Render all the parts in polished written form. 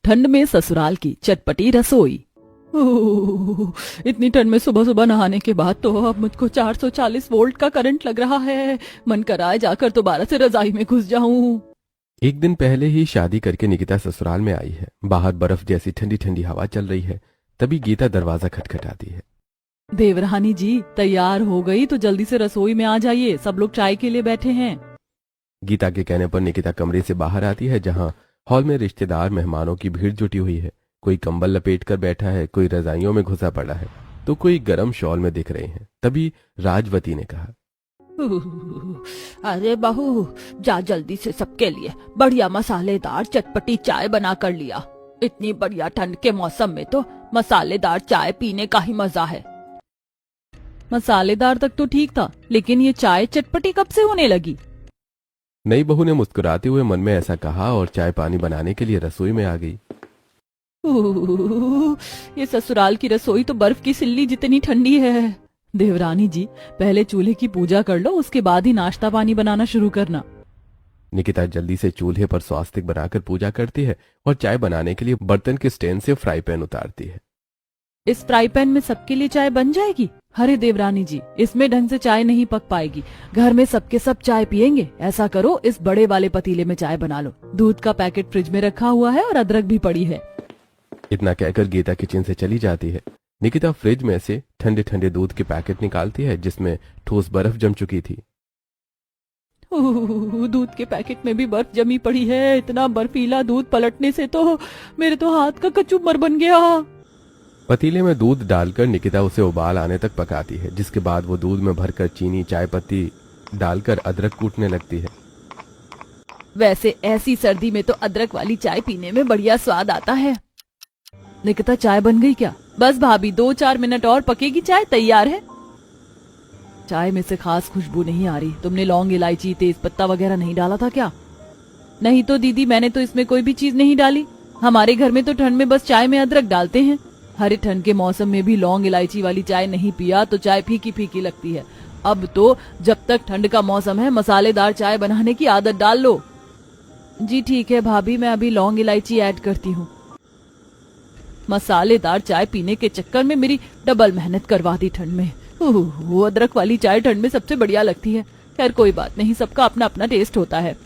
ठंड में ससुराल की चटपटी रसोई। इतनी ठंड में सुबह सुबह नहाने के बाद तो अब मुझको 440 वोल्ट का करंट लग रहा है। मन कर आए जाकर दोबारा से रजाई में घुस जाऊं। एक दिन पहले ही शादी करके निकिता ससुराल में आई है। बाहर बर्फ जैसी ठंडी ठंडी हवा चल रही है। तभी गीता दरवाजा खटखटाती है। देवरानी जी तैयार हो गई तो जल्दी से रसोई में आ जाइए, सब लोग चाय के लिए बैठे हैं। गीता के कहने पर निकिता कमरे से बाहर आती है, जहां हॉल में रिश्तेदार मेहमानों की भीड़ जुटी हुई है। कोई कंबल लपेट कर बैठा है, कोई रजाइयों में घुसा पड़ा है, तो कोई गरम शॉल में दिख रहे हैं। तभी राजवती ने कहा, अरे बहू, जा जल्दी से सबके लिए बढ़िया मसालेदार चटपटी चाय बना कर लिया। इतनी बढ़िया ठंड के मौसम में तो मसालेदार चाय पीने का ही मजा है। मसालेदार तक तो ठीक था, लेकिन ये चाय चटपटी कब से होने लगी? नई बहू ने मुस्कुराते हुए मन में ऐसा कहा और चाय पानी बनाने के लिए रसोई में आ गई। ये ससुराल की रसोई तो बर्फ की सिल्ली जितनी ठंडी है। देवरानी जी पहले चूल्हे की पूजा कर लो, उसके बाद ही नाश्ता पानी बनाना शुरू करना। निकिता जल्दी से चूल्हे पर स्वास्तिक बनाकर पूजा करती है और चाय बनाने के लिए बर्तन के स्टैंड से फ्राई पैन उतारती है। इस फ्राई पैन में सबके लिए चाय बन जाएगी? अरे देवरानी जी, इसमें ढंग से चाय नहीं पक पाएगी। घर में सबके सब चाय पियेंगे। ऐसा करो, इस बड़े वाले पतीले में चाय बना लो। दूध का पैकेट फ्रिज में रखा हुआ है और अदरक भी पड़ी है। इतना कहकर गीता किचन से चली जाती है। निकिता फ्रिज में से ठंडे ठंडे दूध के पैकेट निकालती है, जिसमें ठोस बर्फ जम चुकी थी। दूध के पैकेट में भी बर्फ जमी पड़ी है। इतना बर्फीला दूध पलटने से तो मेरे तो हाथ का कचूमर बन गया। पतीले में दूध डालकर निकिता उसे उबाल आने तक पकाती है, जिसके बाद वो दूध में भरकर चीनी चाय पत्ती डालकर अदरक कूटने लगती है। वैसे ऐसी सर्दी में तो अदरक वाली चाय पीने में बढ़िया स्वाद आता है। निकिता चाय बन गई क्या? बस भाभी, 2-4 मिनट और पकेगी, चाय तैयार है। चाय में से खास खुशबू नहीं आ रही। तुमने लौंग इलायची तेज पत्ता वगैरह नहीं डाला था क्या? नहीं तो दीदी, मैंने तो इसमें कोई भी चीज नहीं डाली। हमारे घर में तो ठंड में बस चाय में अदरक डालते हैं। हरे ठंड के मौसम में भी लौंग इलायची वाली चाय नहीं पिया तो चाय फीकी फीकी लगती है। अब तो जब तक ठंड का मौसम है मसालेदार चाय बनाने की आदत डाल लो। जी ठीक है भाभी, मैं अभी लौंग इलायची ऐड करती हूँ। मसालेदार चाय पीने के चक्कर में मेरी डबल मेहनत करवा दी ठंड में। वो अदरक वाली चाय ठंड में सबसे बढ़िया लगती है। खैर कोई बात नहीं, सबका अपना अपना टेस्ट होता है।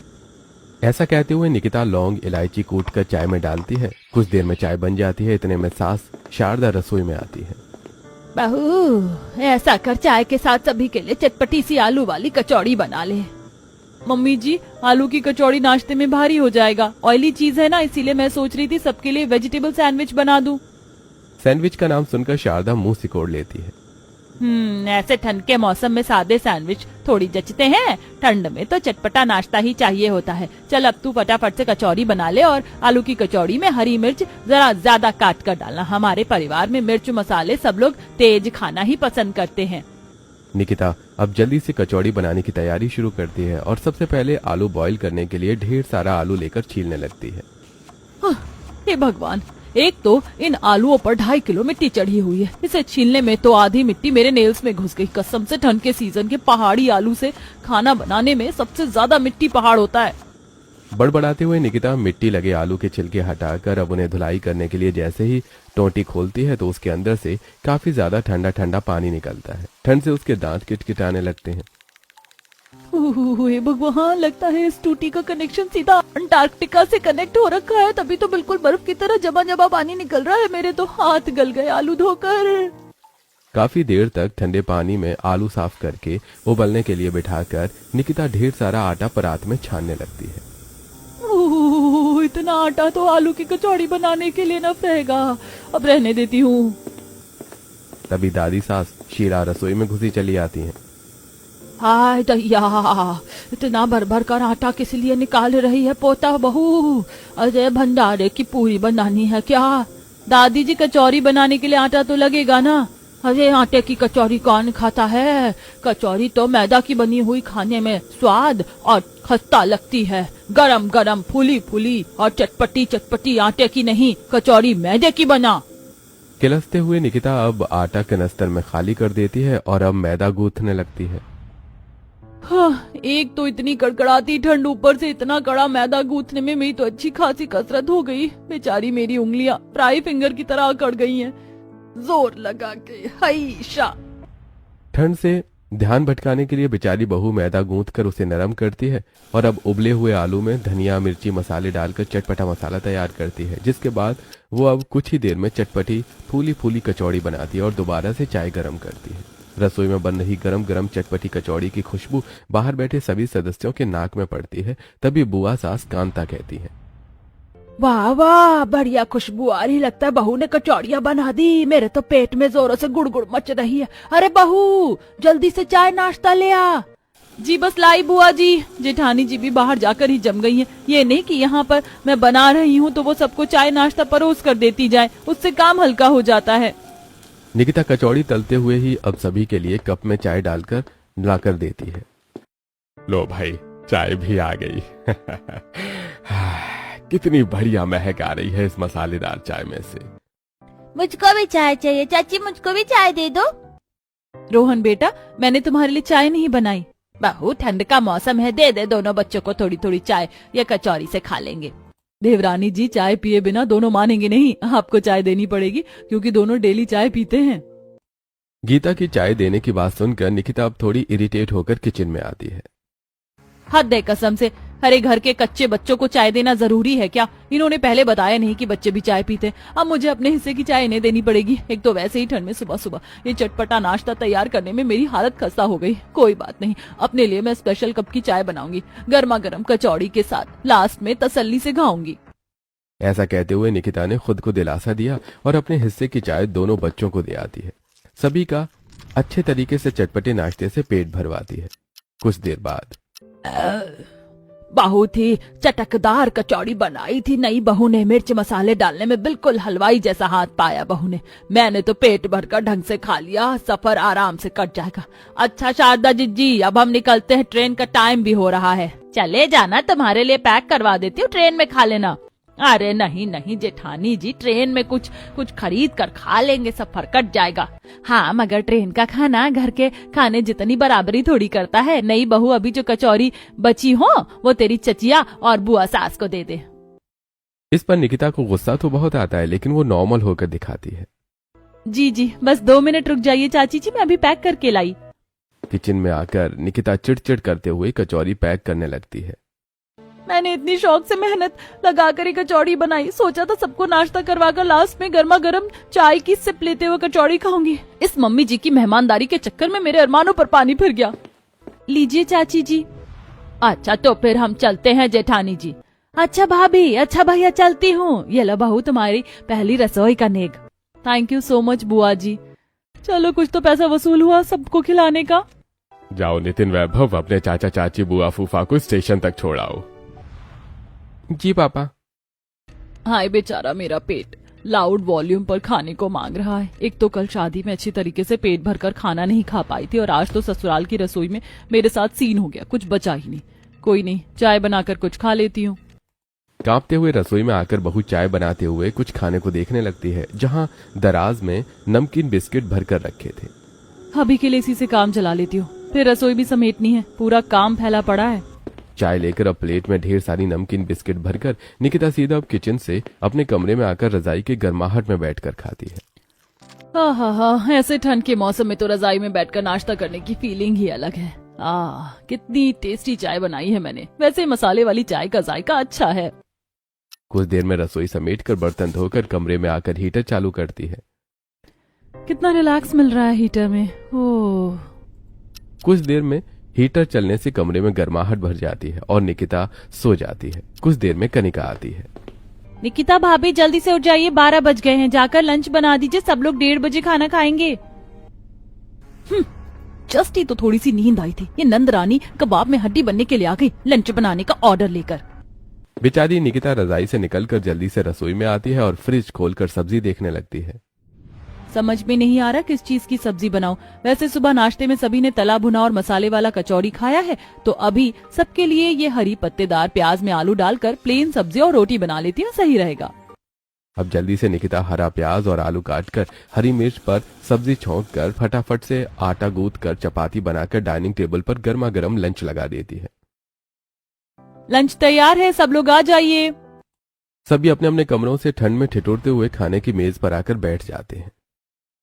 ऐसा कहते हुए निकिता लौंग इलायची कूट कर चाय में डालती है। कुछ देर में चाय बन जाती है। इतने में सास शारदा रसोई में आती है। बहू, ऐसा कर चाय के साथ सभी के लिए चटपटी सी आलू वाली कचौड़ी बना ले। मम्मी जी, आलू की कचौड़ी नाश्ते में भारी हो जाएगा। ऑयली चीज है ना, इसीलिए मैं सोच रही थी सबके लिए वेजिटेबल सैंडविच बना दूं। सैंडविच का नाम सुनकर शारदा मुंह सिकोड़ लेती है। ऐसे ठंड के मौसम में सादे सैंडविच थोड़ी जचते हैं। ठंड में तो चटपटा नाश्ता ही चाहिए होता है। चल अब तू फटाफट से कचौड़ी बना ले और आलू की कचौड़ी में हरी मिर्च जरा ज्यादा काट कर डालना। हमारे परिवार में मिर्च मसाले सब लोग तेज खाना ही पसंद करते हैं। निकिता अब जल्दी से कचौड़ी बनाने की तैयारी शुरू करती है और सबसे पहले आलू बॉईल करने के लिए ढेर सारा आलू लेकर छीलने लगती है। हे भगवान, एक तो इन आलूओं पर 2.5 किलो मिट्टी चढ़ी हुई है। इसे छीलने में तो आधी मिट्टी मेरे नेल्स में घुस गई। कसम से ठंड के सीजन के पहाड़ी आलू से खाना बनाने में सबसे ज्यादा मिट्टी पहाड़ होता है। बड़बड़ाते हुए निकिता मिट्टी लगे आलू के छिलके हटाकर अब उन्हें धुलाई करने के लिए जैसे ही टोंटी खोलती है तो उसके अंदर से काफी ज्यादा ठंडा ठंडा पानी निकलता है। ठंड से उसके दांत किटकिटाने लगते हैं। भगवान, लगता है इस टूटी का कनेक्शन सीधा अंटार्कटिका से कनेक्ट हो रखा है, तभी तो बिल्कुल बर्फ की तरह जमा जमा पानी निकल रहा है। मेरे तो हाथ गल गए आलू धोकर। काफी देर तक ठंडे पानी में आलू साफ करके उबलने के लिए बिठाकर निकिता ढेर सारा आटा परात में छानने लगती है। इतना आटा तो आलू की कचौड़ी बनाने के लिए न रहेगा। अब रहने देती हूँ। तभी दादी सास शीला रसोई में घुसी चली आती हैं। हाय दैया, इतना भर भर कर आटा किस लिए निकाल रही है पोता बहू? अरे भंडारे की पूरी बनानी है क्या? दादी जी, कचौरी बनाने के लिए आटा तो लगेगा ना। अरे आटे की कचौरी कौन खाता है? कचौरी तो मैदा की बनी हुई खाने में स्वाद और खस्ता लगती है। गरम गरम फूली फूली और चटपटी चटपटी आटे की नहीं, कचौरी मैदे की बना। किलसते हुए निकिता अब आटा कनस्तर में खाली कर देती है और अब मैदा गूंथने लगती है। हाँ, एक तो इतनी कड़कड़ाती ठंड, ऊपर से इतना कड़ा मैदा गूंथने में मेरी तो अच्छी खासी कसरत हो गई। बेचारी मेरी उंगलियां फ्राई फिंगर की तरह अकड़ गई हैं। जोर लगा के हाईशा। ठंड से ध्यान भटकाने के लिए बेचारी बहू मैदा गूंथ कर उसे नरम करती है और अब उबले हुए आलू में धनिया मिर्ची मसाले डालकर चटपटा मसाला तैयार करती है, जिसके बाद वो अब कुछ ही देर में चटपटी फूली फूली कचौड़ी बनाती है और दोबारा से चाय गर्म करती है। रसोई में बन रही गरम गरम चटपटी कचौड़ी की खुशबू बाहर बैठे सभी सदस्यों के नाक में पड़ती है। तभी बुआ सास कांता कहती है, वाह वाह, बढ़िया खुशबू आ रही, लगता है बहू ने कचौड़ियाँ बना दी। मेरे तो पेट में जोरों से गुड़गुड़ मच रही है। अरे बहू, जल्दी से चाय नाश्ता ले आ। जी बस लाई बुआ जी। जेठानी जी भी बाहर जाकर ही जम गई हैं। ये नहीं कि यहाँ पर मैं बना रही हूँ तो वो सबको चाय नाश्ता परोस कर देती जाए, उससे काम हल्का हो जाता है। निकिता कचौड़ी तलते हुए ही अब सभी के लिए कप में चाय डालकर लाकर देती है। लो भाई, चाय भी आ गई। कितनी बढ़िया महक आ रही है इस मसालेदार चाय में से। मुझको भी चाय चाहिए चाची, मुझको भी चाय दे दो। रोहन बेटा, मैंने तुम्हारे लिए चाय नहीं बनाई। बहू, ठंड का मौसम है, दे दे दोनों बच्चों को थोड़ी थोड़ी चाय, या कचौरी से खा लेंगे। देवरानी जी, चाय पिए बिना दोनों मानेंगे नहीं, आपको चाय देनी पड़ेगी क्योंकि दोनों डेली चाय पीते हैं। गीता की चाय देने की बात सुनकर निकिता अब थोड़ी इरिटेट होकर किचन में आती है। हद है कसम से, हरे घर के कच्चे बच्चों को चाय देना जरूरी है क्या? इन्होंने पहले बताया नहीं कि बच्चे भी चाय पीते। अब मुझे अपने हिस्से की चाय इन्हें देनी पड़ेगी। एक तो वैसे ही ठंड में सुबह सुबह ये चटपटा नाश्ता तैयार करने में मेरी हालत खस्ता हो गई। कोई बात नहीं, अपने लिए मैं स्पेशल कप की चाय बनाऊंगी, गर्मा गर्म कचौड़ी के साथ, लास्ट में तसल्ली से खाऊंगी। ऐसा कहते हुए निकिता ने खुद को दिलासा दिया और अपने हिस्से की चाय दोनों बच्चों को दे आती है। सभी का अच्छे तरीके से चटपटे नाश्ते से पेट भरवाती है। कुछ देर बाद बहू थी चटकदार कचौड़ी बनाई थी नई बहू ने। मिर्च मसाले डालने में बिल्कुल हलवाई जैसा हाथ पाया बहू ने। मैंने तो पेट भरकर ढंग से खा लिया, सफर आराम से कट जाएगा। अच्छा शारदा जी, अब हम निकलते हैं, ट्रेन का टाइम भी हो रहा है। चले जाना, तुम्हारे लिए पैक करवा देती हूँ, ट्रेन में खा लेना। अरे नहीं नहीं जेठानी जी, ट्रेन में कुछ खरीद कर खा लेंगे, सफर कट जाएगा। हाँ, मगर ट्रेन का खाना घर के खाने जितनी बराबरी थोड़ी करता है। नई बहू, अभी जो कचौरी बची हो वो तेरी चचिया और बुआ सास को दे दे। इस पर निकिता को गुस्सा तो बहुत आता है, लेकिन वो नॉर्मल होकर दिखाती है। जी बस 2 मिनट रुक जाइए चाची जी, मैं अभी पैक करके लाई। किचन में आकर निकिता चिड़चिड़ करते हुए कचौरी पैक करने लगती है। मैंने इतनी शौक से मेहनत लगाकर एक कचौड़ी बनाई, सोचा था सबको नाश्ता करवाकर लास्ट में गर्मा गर्म चाय की सिप लेते हुए कचौड़ी खाऊंगी। इस मम्मी जी की मेहमानदारी के चक्कर में मेरे अरमानों पर पानी फिर गया। लीजिए चाची जी। अच्छा तो फिर हम चलते हैं जेठानी जी। अच्छा भाभी, अच्छा भैया, चलती हूँ। ये लो बहू, तुम्हारी पहली रसोई का नेक। थैंक यू सो मच बुआ जी। चलो, कुछ तो पैसा वसूल हुआ सबको खिलाने का। जाओ नितिन वैभव, अपने चाचा चाची बुआ फूफा को स्टेशन तक छोड़ाओ। जी पापा। हाय बेचारा मेरा पेट लाउड वॉल्यूम पर खाने को मांग रहा है। एक तो कल शादी में अच्छी तरीके से पेट भरकर खाना नहीं खा पाई थी और आज तो ससुराल की रसोई में मेरे साथ सीन हो गया, कुछ बचा ही नहीं। कोई नहीं, चाय बनाकर कुछ खा लेती हूँ। कांपते हुए रसोई में आकर बहू चाय बनाते हुए कुछ खाने को देखने लगती है, जहाँ दराज में नमकीन बिस्किट भरकर रखे थे। अभी के लिए इसी से काम चला लेती हूँ, फिर रसोई भी समेटनी है, पूरा काम फैला पड़ा है। चाय लेकर अब प्लेट में ढेर सारी नमकीन बिस्किट भरकर निकिता सीधा अब किचन से अपने कमरे में आकर रजाई के गर्माहट में बैठकर खाती है। हाँ, ऐसे ठंड के मौसम में तो रजाई में बैठकर नाश्ता करने की फीलिंग ही अलग है। कितनी टेस्टी चाय बनाई है मैंने। वैसे मसाले वाली चाय का जायका अच्छा है। कुछ देर में रसोई समेटकर बर्तन धोकर कमरे में आकर हीटर चालू करती है। कितना रिलैक्स मिल रहा है हीटर में। ओह। कुछ देर में हीटर चलने से कमरे में गर्माहट भर जाती है और निकिता सो जाती है। कुछ देर में कनिका आती है। निकिता भाभी, जल्दी से उठ जाइए, 12 बज गए हैं, जाकर लंच बना दीजिए, सब लोग 1:30 बजे खाना खाएंगे। जस्ट ही तो थोड़ी सी नींद आई थी, ये नंद रानी कबाब में हड्डी बनने के लिए आ गई लंच बनाने का ऑर्डर लेकर। बेचारी निकिता रजाई से निकलकर जल्दी से रसोई में आती है और फ्रिज खोलकर सब्जी देखने लगती है। समझ में नहीं आ रहा किस चीज की सब्जी बनाऊं। वैसे सुबह नाश्ते में सभी ने तला भुना और मसाले वाला कचौड़ी खाया है, तो अभी सबके लिए ये हरी पत्तेदार प्याज में आलू डालकर प्लेन सब्जी और रोटी बना लेती हूँ, सही रहेगा। अब जल्दी से निकिता हरा प्याज और आलू काटकर हरी मिर्च पर सब्जी छोंक कर फटाफट से आटा गूंथ कर चपाती बनाकर डाइनिंग टेबल पर गर्मा गर्म लंच लगा देती है। लंच तैयार है, सब लोग आ जाइए। सभी अपने अपने कमरों से ठंड में ठिठुरते हुए खाने की मेज पर आकर बैठ जाते हैं।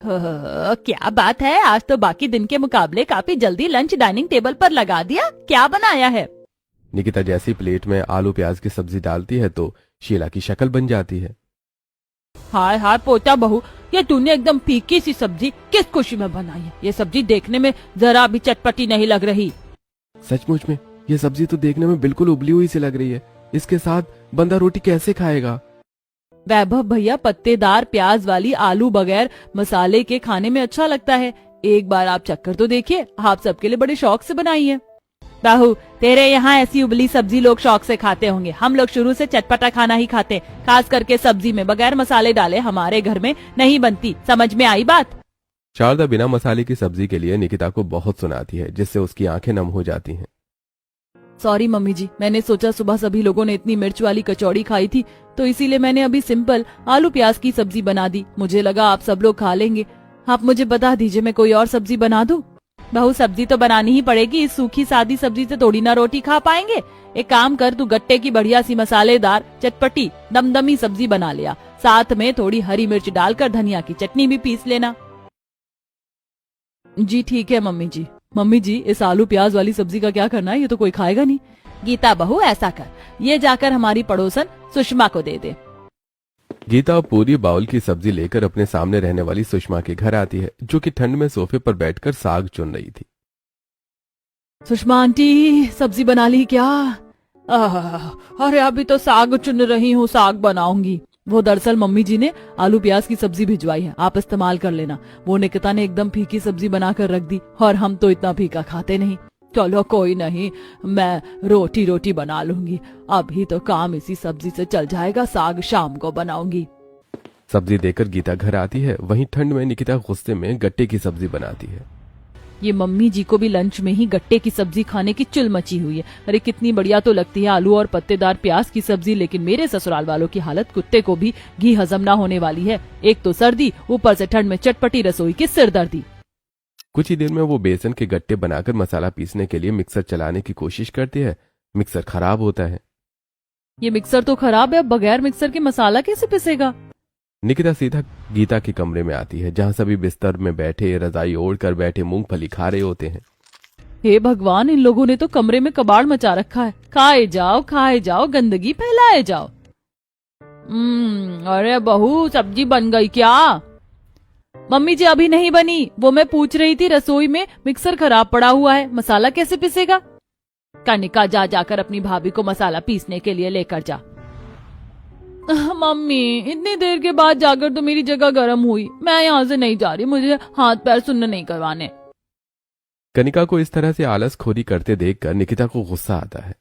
क्या बात है, आज तो बाकी दिन के मुकाबले काफी जल्दी लंच डाइनिंग टेबल पर लगा दिया। क्या बनाया है? निकिता जैसी प्लेट में आलू प्याज की सब्जी डालती है तो शीला की शक्ल बन जाती है। हाय हाय पोता बहू, ये तूने एकदम फीकी सी सब्जी किस खुशी में बनाई है? ये सब्जी देखने में जरा भी चटपटी नहीं लग रही। सचमुच में ये सब्जी तो देखने में बिल्कुल उबली हुई सी लग रही है। इसके साथ बंदा रोटी कैसे खाएगा? वैभव भैया, पत्तेदार प्याज वाली आलू बगैर मसाले के खाने में अच्छा लगता है। एक बार आप चक्कर तो देखिए, आप सबके लिए बड़े शौक से बनाई है। बाहू, तेरे यहाँ ऐसी उबली सब्जी लोग शौक से खाते होंगे। हम लोग शुरू से चटपटा खाना ही खाते, खास करके सब्जी में बगैर मसाले डाले हमारे घर में नहीं बनती। समझ में आई बात? शारदा बिना मसाले की सब्जी के लिए निकिता को बहुत सुनाती है, जिससे उसकी आंखें नम हो जाती हैं। सॉरी मम्मी जी, मैंने सोचा सुबह सभी लोगों ने इतनी मिर्च वाली कचौड़ी खाई थी तो इसीलिए मैंने अभी सिंपल आलू प्याज की सब्जी बना दी। मुझे लगा आप सब लोग खा लेंगे। आप मुझे बता दीजिए, मैं कोई और सब्जी बना दूं? बहू, सब्जी तो बनानी ही पड़ेगी। इस सूखी सादी सब्जी से थोड़ी ना रोटी खा पाएंगे। एक काम कर, तू गट्टे की बढ़िया सी मसालेदार चटपटी दमदमी सब्जी बना लिया। साथ में थोड़ी हरी मिर्च डालकर धनिया की चटनी भी पीस लेना। जी ठीक है मम्मी जी। मम्मी जी, इस आलू प्याज वाली सब्जी का क्या करना है? ये तो कोई खाएगा नहीं। गीता बहू, ऐसा कर, ये जाकर हमारी पड़ोसन सुषमा को दे दे। गीता पूरी बाउल की सब्जी लेकर अपने सामने रहने वाली सुषमा के घर आती है, जो कि ठंड में सोफे पर बैठकर साग चुन रही थी। सुषमा आंटी, सब्जी बना ली क्या? अरे अभी तो साग चुन रही हूँ, साग बनाऊंगी। वो दरअसल मम्मी जी ने आलू प्याज की सब्जी भिजवाई है, आप इस्तेमाल कर लेना। वो निकिता ने एकदम फीकी सब्जी बनाकर रख दी और हम तो इतना फीका खाते नहीं। चलो कोई नहीं, मैं रोटी रोटी बना लूंगी। अभी तो काम इसी सब्जी से चल जाएगा, साग शाम को बनाऊंगी। सब्जी देकर गीता घर आती है। वहीं ठंड में निकिता गुस्से में गट्टे की सब्जी बनाती है। ये मम्मी जी को भी लंच में ही गट्टे की सब्जी खाने की चुल मची हुई है। अरे कितनी बढ़िया तो लगती है आलू और पत्तेदार प्याज की सब्जी, लेकिन मेरे ससुराल वालों की हालत कुत्ते को भी घी हजम ना होने वाली है। एक तो सर्दी, ऊपर से ठंड में चटपटी रसोई की सिरदर्दी। कुछ ही देर में वो बेसन के गट्टे बनाकर मसाला पीसने के लिए मिक्सर चलाने की कोशिश करती है। मिक्सर खराब होता है। ये मिक्सर तो खराब है, अब बगैर मिक्सर के मसाला कैसे पिसेगा? निकिता सीधा गीता के कमरे में आती है, जहां सभी बिस्तर में बैठे रजाई ओढ़कर बैठे मूंगफली खा रहे होते हैं। हे भगवान, इन लोगों ने तो कमरे में कबाड़ मचा रखा है। खाए जाओ, गंदगी फैलाए जाओ। अरे बहू, सब्जी बन गई क्या? मम्मी जी अभी नहीं बनी, वो मैं पूछ रही थी। रसोई में मिक्सर खराब पड़ा हुआ है, मसाला कैसे पिसेगा? कनिका, जाकर अपनी भाभी को मसाला पीसने के लिए लेकर जा। मम्मी, इतनी देर के बाद जाकर तो मेरी जगह गर्म हुई। मैं यहाँ से नहीं जा रही, मुझे हाथ पैर सुन्न नहीं करवाने। कनिका को इस तरह से आलस खोरी करते देखकर निकिता को गुस्सा आता है।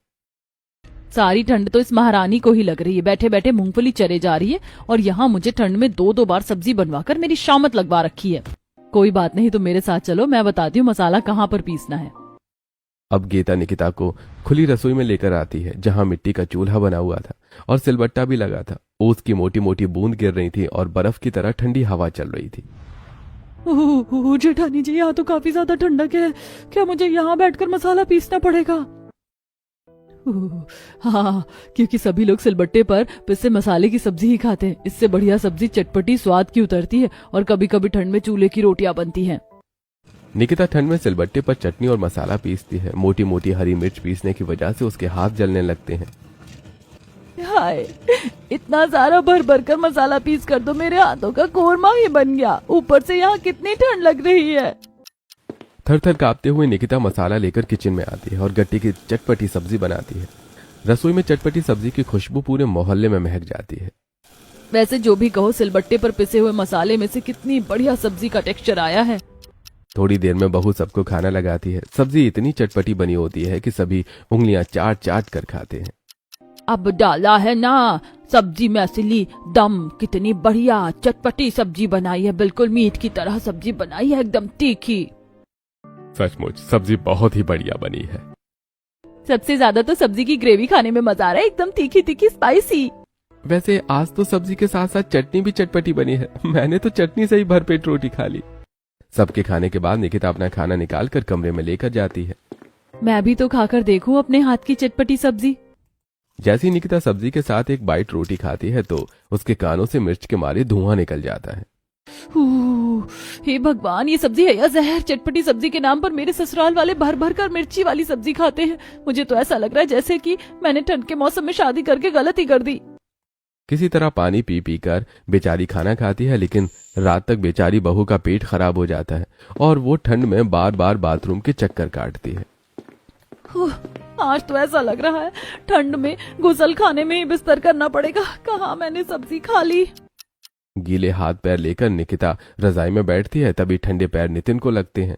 सारी ठंड तो इस महारानी को ही लग रही है। बैठे बैठे मूंगफली चरे जा रही है और यहाँ मुझे ठंड में 2-2 बार सब्जी बनवाकर मेरी शामत लगवा रखी है। कोई बात नहीं, तुम मेरे साथ चलो, मैं बताती हूँ मसाला कहाँ पर पीसना है। अब गीता निकिता को खुली रसोई में लेकर आती है, जहां मिट्टी का चूल्हा बना हुआ था और सिलबट्टा भी लगा था। ओस की मोटी मोटी बूंद गिर रही थी और बर्फ की तरह ठंडी हवा चल रही थी। जेठानी जी, यहाँ तो काफी ज्यादा ठंडक है। क्या मुझे यहाँ बैठकर मसाला पीसना पड़ेगा? हाँ, क्योंकि सभी लोग सिलबट्टे पर पिसे मसाले की सब्जी ही खाते हैं। इससे बढ़िया सब्जी चटपटी स्वाद की उतरती है और कभी कभी ठंड में चूल्हे की रोटियां बनती हैं। निकिता ठंड में सिलबट्टे पर चटनी और मसाला पीसती है। मोटी मोटी हरी मिर्च पीसने की वजह से उसके हाथ जलने लगते हैं। हाय, इतना सारा भर भर कर मसाला पीस कर तो मेरे हाथों का कोरमा ही बन गया। ऊपर से यहाँ कितनी ठंड लग रही है। थर थर कांपते हुए निकिता मसाला लेकर किचन में आती है और गट्टे की चटपटी सब्जी बनाती है। रसोई में चटपटी सब्जी की खुशबू पूरे मोहल्ले में महक जाती है। वैसे जो भी कहो, सिलबट्टे पर पिसे हुए मसाले में से कितनी बढ़िया सब्जी का टेक्सचर आया है। थोड़ी देर में बहू सबको खाना लगाती है। सब्जी इतनी चटपटी बनी होती है कि सभी उंगलियां चाट चाट कर खाते हैं। अब डाला है ना सब्जी में असली दम। कितनी बढ़िया चटपटी सब्जी बनाई है, बिल्कुल मीट की तरह सब्जी बनाई है, एकदम तीखी। सचमुच सब्जी बहुत ही बढ़िया बनी है। सबसे ज्यादा तो सब्जी की ग्रेवी खाने में मजा आ रहा है, एकदम तीखी तीखी स्पाइसी। वैसे आज तो सब्जी के साथ साथ चटनी भी चटपटी बनी है। मैंने तो चटनी से ही भरपेट रोटी खा ली। सबके खाने के बाद निकिता अपना खाना निकाल कर कमरे में लेकर जाती है। मैं भी तो खाकर देखूं अपने हाथ की चटपटी सब्जी। जैसे ही निकिता सब्जी के साथ एक बाइट रोटी खाती है तो उसके कानों से मिर्च के मारे धुआं निकल जाता है। हे भगवान, ये सब्जी है या जहर? चटपटी सब्जी के नाम पर मेरे ससुराल वाले भर भर कर मिर्ची वाली सब्जी खाते हैं। मुझे तो ऐसा लग रहा है जैसे कि मैंने ठंड के मौसम में शादी करके गलती कर दी। किसी तरह पानी पी पी कर बेचारी खाना खाती है, लेकिन रात तक बेचारी बहू का पेट खराब हो जाता है और वो ठंड में बार बार बाथरूम के चक्कर काटती है। आज तो ऐसा लग रहा है ठंड में गुसल खाने में ही बिस्तर करना पड़ेगा। कहाँ मैंने सब्जी खा ली। गीले हाथ पैर लेकर निकिता रजाई में बैठती है, तभी ठंडे पैर नितिन को लगते हैं।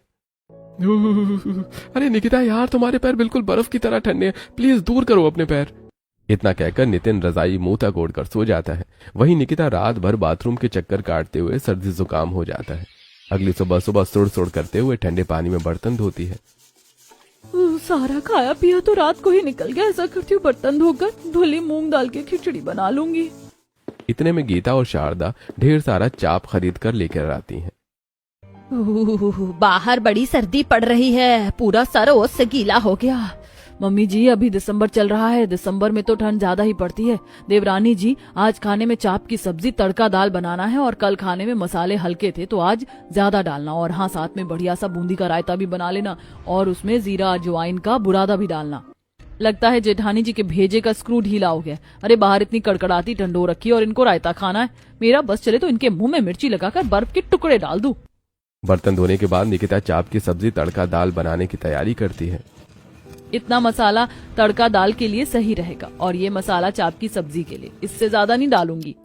अरे निकिता यार, तुम्हारे पैर बिल्कुल बर्फ की तरह ठंडे हैं, प्लीज दूर करो अपने पैर। इतना कहकर नितिन रजाई मुंह तक ओढ़कर सो जाता है। वहीं निकिता रात भर बाथरूम के चक्कर काटते हुए सर्दी जुकाम हो जाता है। अगली सुबह सुबह सुड़ सुड़ करते हुए ठंडे पानी में बर्तन धोती है। सारा खाया पिया तो रात को ही निकल गया। ऐसा करती हूँ बर्तन धोकर धुली मूंग दाल की खिचड़ी बना लूंगी। इतने में गीता और शारदा ढेर सारा चाप खरीद कर लेकर आती हैं। बाहर बड़ी सर्दी पड़ रही है, पूरा सर ओस से गीला हो गया। मम्मी जी, अभी दिसंबर चल रहा है, दिसंबर में तो ठंड ज्यादा ही पड़ती है। देवरानी जी, आज खाने में चाप की सब्जी तड़का दाल बनाना है और कल खाने में मसाले हल्के थे तो आज ज्यादा डालना। और हाँ, साथ में बढ़िया सा बूंदी का रायता भी बना लेना और उसमें जीरा अजवाइन का बुरादा भी डालना। लगता है जेठानी जी के भेजे का स्क्रू ढीला हो गया। अरे बाहर इतनी कड़कड़ाती ठंड हो रखी है और इनको रायता खाना है। मेरा बस चले तो इनके मुंह में मिर्ची लगाकर बर्फ के टुकड़े डाल दूं। बर्तन धोने के बाद निकिता चाप की सब्जी तड़का दाल बनाने की तैयारी करती है। इतना मसाला तड़का दाल के लिए सही रहेगा और ये मसाला चाप की सब्जी के लिए, इससे ज्यादा नहीं डालूंगी।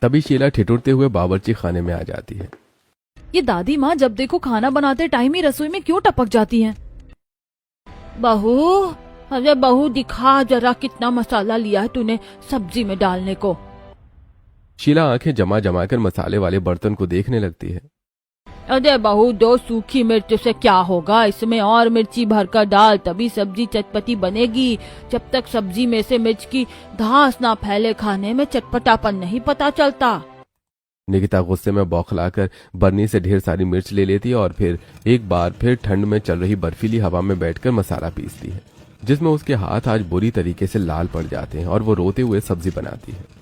तभी शीला ठिठुरते हुए बावर्ची खाने में आ जाती है। ये दादी माँ जब देखो खाना बनाते टाइम ही रसोई में क्यों टपक जाती हैं? बहू, अरे बहू दिखा जरा कितना मसाला लिया है तूने सब्जी में डालने को। शीला आंखें जमा जमा कर मसाले वाले बर्तन को देखने लगती है। अरे बहू, 2 सूखी मिर्च से क्या होगा, इसमें और मिर्ची भरकर डाल तभी सब्जी चटपटी बनेगी। जब तक सब्जी में से मिर्च की धांस ना फैले खाने में चटपटापन नहीं पता चलता। निकिता गुस्से में बौखलाकर बर्नी से ढेर सारी मिर्च ले लेती है और फिर एक बार फिर ठंड में चल रही बर्फीली हवा में बैठकर मसाला पीसती है, जिसमें उसके हाथ आज बुरी तरीके से लाल पड़ जाते हैं और वो रोते हुए सब्जी बनाती है।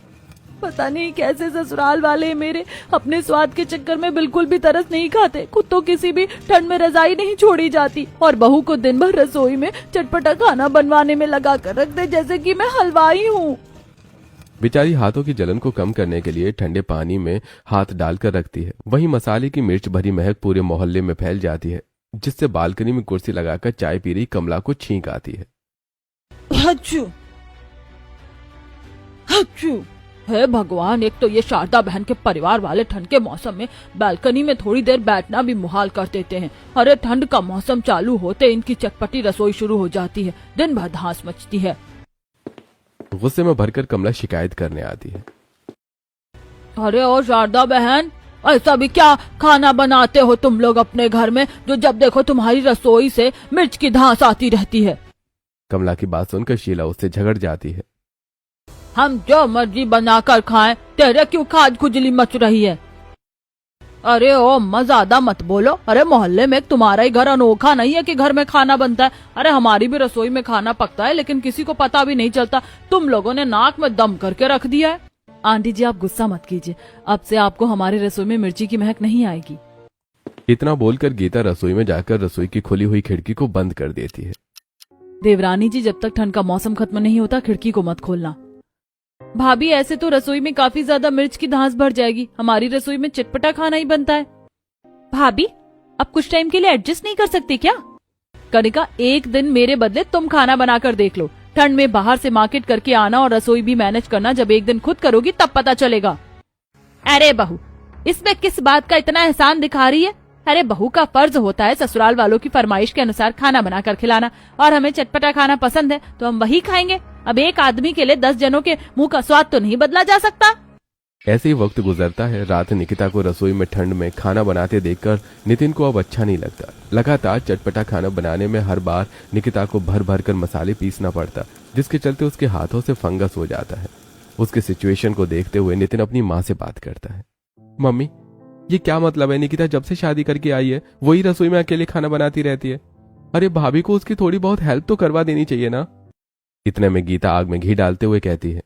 पता नहीं कैसे ससुराल वाले मेरे अपने स्वाद के चक्कर में बिल्कुल भी तरस नहीं खाते। खुद तो किसी भी ठंड में रजाई नहीं छोड़ी जाती और बहू को दिन भर रसोई में चटपटा खाना बनवाने में लगा कर रख दे जैसे कि मैं हलवाई हूँ। बेचारी हाथों की जलन को कम करने के लिए ठंडे पानी में हाथ डालकर रखती है। वहीं मसाले की मिर्च भरी महक पूरे मोहल्ले में फैल जाती है, जिससे बालकनी में कुर्सी लगाकर चाय पी रही कमला को छींक आती है। हच्चू, हच्चू। हे भगवान, एक तो ये शारदा बहन के परिवार वाले ठंड के मौसम में बालकनी में थोड़ी देर बैठना भी मुहाल कर देते हैं। अरे ठंड का मौसम चालू होते इनकी चटपटी रसोई शुरू हो जाती है, दिन भर धांस मचती है। गुस्से में भरकर कमला शिकायत करने आती है। अरे ओ शारदा बहन, ऐसा भी क्या खाना बनाते हो तुम लोग अपने घर में जो जब देखो तुम्हारी रसोई से मिर्च की धांस आती रहती है। कमला की बात सुनकर शीला उससे झगड़ जाती है। हम जो मर्जी बनाकर खाएं, तेरे क्यों खाज खुजली मच रही है? अरे ओ अम्मा, ज्यादा मत बोलो। अरे मोहल्ले में तुम्हारा ही घर अनोखा नहीं है कि घर में खाना बनता है। अरे हमारी भी रसोई में खाना पकता है लेकिन किसी को पता भी नहीं चलता। तुम लोगों ने नाक में दम करके रख दिया है। आंटी जी, आप गुस्सा मत कीजिए, अब से आपको हमारी रसोई में मिर्ची की महक नहीं आएगी। इतना बोलकर गीता रसोई में जाकर रसोई की खुली हुई खिड़की को बंद कर देती है। देवरानी जी, जब तक ठंड का मौसम खत्म नहीं होता खिड़की को मत खोलना। भाभी, ऐसे तो रसोई में काफी ज्यादा मिर्च की धांस भर जाएगी। हमारी रसोई में चटपटा खाना ही बनता है। भाभी, अब कुछ टाइम के लिए एडजस्ट नहीं कर सकती क्या? कनिका, एक दिन मेरे बदले तुम खाना बनाकर देख लो। ठंड में बाहर से मार्केट करके आना और रसोई भी मैनेज करना जब एक दिन खुद करोगी तब पता चलेगा। अरे बहू, इसमें किस बात का इतना एहसान दिखा रही है? अरे बहू का फर्ज होता है ससुराल वालों की फरमाइश के अनुसार खाना बनाकर खिलाना, और हमें चटपटा खाना पसंद है तो हम वही खाएंगे। अब एक आदमी के लिए 10 जनों के मुंह का स्वाद तो नहीं बदला जा सकता। ऐसे ही वक्त गुजरता है। रात निकिता को रसोई में ठंड में खाना बनाते देखकर नितिन को अब अच्छा नहीं लगता। लगातार चटपटा खाना बनाने में हर बार निकिता को भर भर कर मसाले पीसना पड़ता, जिसके चलते उसके हाथों से फंगस हो जाता है। उसके सिचुएशन को देखते हुए नितिन अपनी माँ से बात करता है। मम्मी, ये क्या मतलब है? निकिता जब से शादी करके आई है वही रसोई में अकेले खाना बनाती रहती है। अरे भाभी को उसकी थोड़ी बहुत हेल्प तो करवा देनी चाहिए ना। इतने में गीता आग में घी डालते हुए कहती है,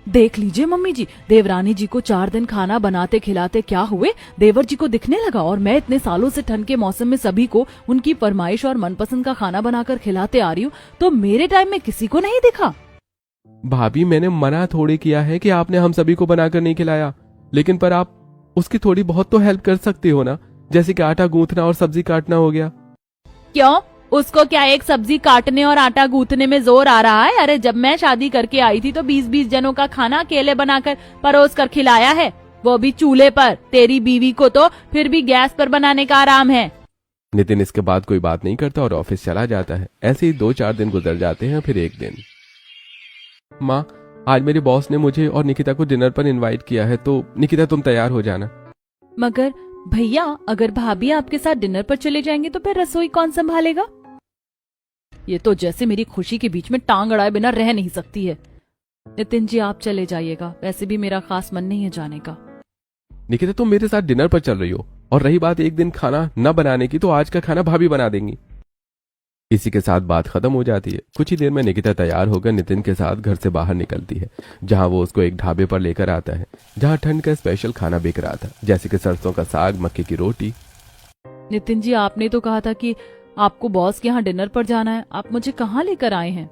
देख लीजिए मम्मी जी, देवरानी जी को 4 दिन खाना बनाते खिलाते क्या हुए, देवर जी को दिखने लगा। और मैं इतने सालों से ठंड के मौसम में सभी को उनकी फरमाइश और मनपसंद का खाना बनाकर खिलाते आ रही हूँ, तो मेरे टाइम में किसी को नहीं दिखा। भाभी मैंने मना थोड़ी किया है कि आपने हम सभी को बनाकर नहीं खिलाया, लेकिन पर आप उसकी थोड़ी बहुत तो हेल्प कर सकते हो ना, जैसे कि आटा गूंथना और सब्जी काटना हो गया। क्यों, उसको क्या एक सब्जी काटने और आटा गूंथने में जोर आ रहा है? अरे जब मैं शादी करके आई थी तो 20-20 जनों का खाना अकेले बनाकर परोस कर खिलाया है, वो भी चूल्हे पर। तेरी बीवी को तो फिर भी गैस पर बनाने का आराम है। नितिन इसके बाद कोई बात नहीं करता और ऑफिस चला जाता है। ऐसे ही 2-4 दिन गुजर जाते हैं। फिर एक दिन, माँ आज मेरे बॉस ने मुझे और निकिता को डिनर पर इनवाइट किया है, तो निकिता तुम तैयार हो जाना। मगर भैया, अगर भाभी आपके साथ डिनर पर चले जाएंगे तो फिर रसोई कौन संभालेगा? ये तो जैसे मेरी खुशी के बीच में टांग अड़ाए बिना रह नहीं सकती है। नितिन जी आप चले जाइएगा, वैसे भी मेरा खास मन नहीं है जाने का। निकिता तुम मेरे साथ डिनर पर चल रही हो, और रही बात एक दिन खाना न बनाने की, तो आज का खाना भाभी बना देंगी। इसी के साथ बात खत्म हो जाती है। कुछ ही देर में निकिता तैयार होकर नितिन के साथ घर से बाहर निकलती है, जहां वो उसको एक ढाबे पर लेकर आता है, जहां ठंड का स्पेशल खाना बिक रहा था, जैसे कि सरसों का साग, मक्के की रोटी। नितिन जी आपने तो कहा था कि आपको बॉस के यहाँ डिनर पर जाना है, आप मुझे कहाँ लेकर आए हैं?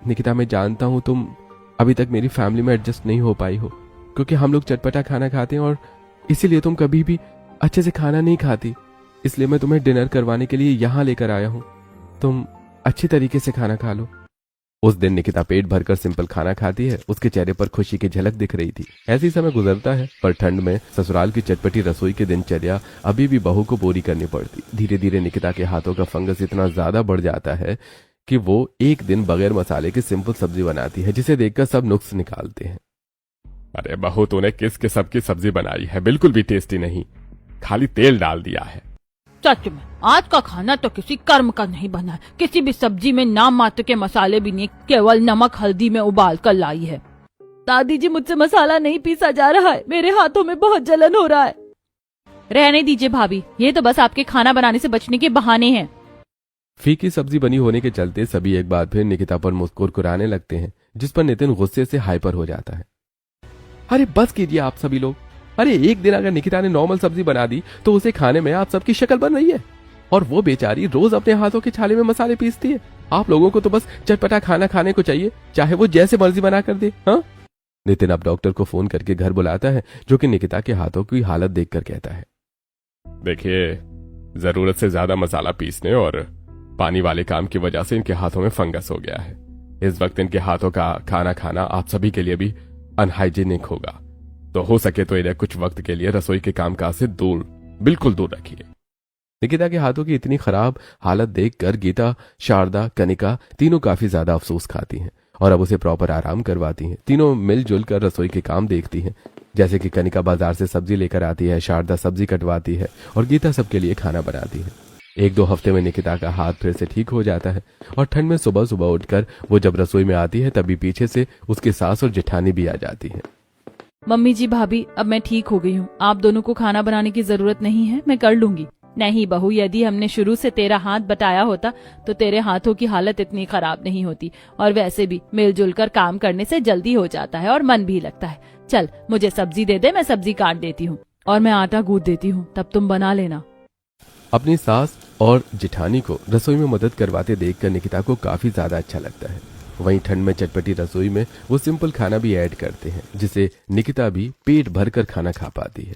निकिता मैं जानता हूँ तुम अभी तक मेरी फैमिली में एडजस्ट नहीं हो पाई हो, क्योंकि हम लोग चटपटा खाना खाते हैं और इसीलिए तुम कभी भी अच्छे से खाना नहीं खाती। इसलिए मैं तुम्हें डिनर करवाने के लिए यहाँ लेकर आया हूँ, तुम अच्छी तरीके से खाना खा लो। उस दिन निकिता पेट भरकर सिंपल खाना खाती है। उसके चेहरे पर खुशी की झलक दिख रही थी। ऐसी समय गुजरता है, पर ठंड में ससुराल की चटपटी रसोई की दिनचर्या अभी भी बहू को पूरी करनी पड़ती। धीरे धीरे निकिता के हाथों का फंगस इतना ज्यादा बढ़ जाता है कि वो एक दिन बगैर मसाले की सिंपल सब्जी बनाती है, जिसे देखकर सब नुक्स निकालते हैं। अरे बहू, तूने किस किस्म की सब्जी बनाई है? बिल्कुल भी टेस्टी नहीं, खाली तेल डाल दिया है। सच में आज का खाना तो किसी कर्म का नहीं बना है। किसी भी सब्जी में नाम मात्र के मसाले भी नहीं, केवल नमक हल्दी में उबाल कर लाई है। दादी जी मुझसे मसाला नहीं पीसा जा रहा है, मेरे हाथों में बहुत जलन हो रहा है। रहने दीजिए भाभी, ये तो बस आपके खाना बनाने से बचने के बहाने हैं। फीकी सब्जी बनी होने के चलते सभी एक बार फिर निकिता पर मुस्कुराने लगते हैं, जिस पर नितिन गुस्से से हाइपर हो जाता है। अरे बस कीजिए आप सभी लोग। अरे एक दिन अगर निकिता ने नॉर्मल सब्जी बना दी तो उसे खाने में आप सबकी शक्ल बन रही है, और वो बेचारी रोज अपने हाथों के छाले में मसाले पीसती है। आप लोगों को तो बस चटपटा खाना खाने को चाहिए, चाहे वो जैसे मर्जी बना कर दे। हाँ, नितिन अब डॉक्टर को फोन करके घर बुलाता है, जो कि निकिता के हाथों की हालत देखकर कहता है, देखिए, जरूरत से ज्यादा मसाला पीसने और पानी वाले काम की वजह से इनके हाथों में फंगस हो गया है। इस वक्त इनके हाथों का खाना खाना आप सभी के लिए भी अनहाइजीनिक होगा, तो हो सके तो इन्हें कुछ वक्त के लिए रसोई के कामकाज से बिल्कुल दूर रखिए। निकिता के हाथों की इतनी खराब हालत देखकर गीता, शारदा, कनिका तीनों काफी ज्यादा अफसोस खाती हैं और अब उसे प्रॉपर आराम करवाती हैं। तीनों मिलजुल कर रसोई के काम देखती हैं, जैसे कि कनिका बाजार से सब्जी लेकर आती है, शारदा सब्जी कटवाती है और गीता सबके लिए खाना बनाती है। 1-2 हफ्ते में निकिता का हाथ फिर से ठीक हो जाता है और ठंड में सुबह सुबह उठकर वो जब रसोई में आती है तभी पीछे से उसकी सास और जेठानी भी आ जाती है। मम्मी जी, भाभी, अब मैं ठीक हो गई हूँ, आप दोनों को खाना बनाने की जरूरत नहीं है, मैं कर लूंगी। नहीं बहू, यदि हमने शुरू से तेरा हाथ बटाया होता तो तेरे हाथों की हालत इतनी खराब नहीं होती, और वैसे भी मिलजुल कर काम करने से जल्दी हो जाता है और मन भी लगता है। चल मुझे सब्जी दे दे, मैं सब्जी काट देती हूँ और मैं आटा गूंथ देती हूँ, तब तुम बना लेना। अपनी सास और जेठानी को रसोई में मदद करवाते देखकर निकिता को काफी ज्यादा अच्छा लगता है। वहीं ठंड में चटपटी रसोई में वो सिंपल खाना भी ऐड करते हैं, जिसे निकिता भी पेट भरकर खाना खा पाती है।